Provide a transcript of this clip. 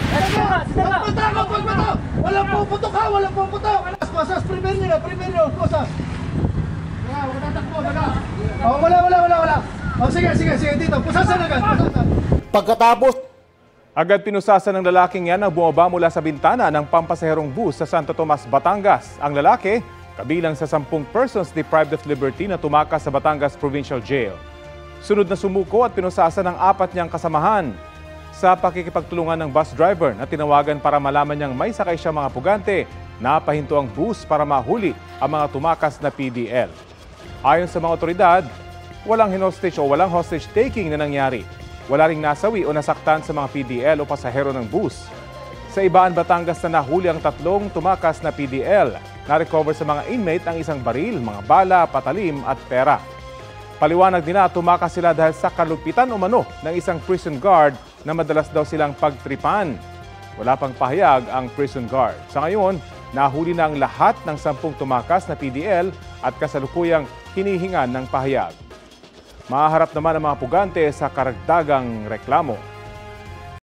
Pagpata! Walang puputok ha! Walang puputok! Pasas, prepare nyo! Pasas! Wala! Sige, dito. Pusasan agad. Pagkatapos, agad pinusasan ng lalaking yan na bumaba mula sa bintana ng pampasaherong bus sa Santo Tomas, Batangas. Ang lalaki, kabilang sa 10 persons deprived of liberty na tumakas sa Batangas Provincial Jail. Sunod na sumuko at pinusasan ng 4 niyang kasamahan. Sa pakikipagtulungan ng bus driver na tinawagan para malaman niyang may sakay siya mga pugante, napahinto ang bus para mahuli ang mga tumakas na PDL. Ayon sa mga otoridad, walang hostage o walang hostage taking na nangyari. Wala ring nasawi o nasaktan sa mga PDL o pasahero ng bus. Sa Ibaan, Batangas na nahuli ang 3 tumakas na PDL. Na-recover sa mga inmate ang isang baril, mga bala, patalim at pera. Paliwanag din na tumakas sila dahil sa kalupitan umano ng isang prison guard na madalas daw silang pagtripan. Wala pang pahayag ang prison guard. Sa ngayon, nahuli na ang lahat ng 10 tumakas na PDL at kasalukuyang hinihingan ng pahayag. Mahaharap naman ang mga pugante sa karagdagang reklamo.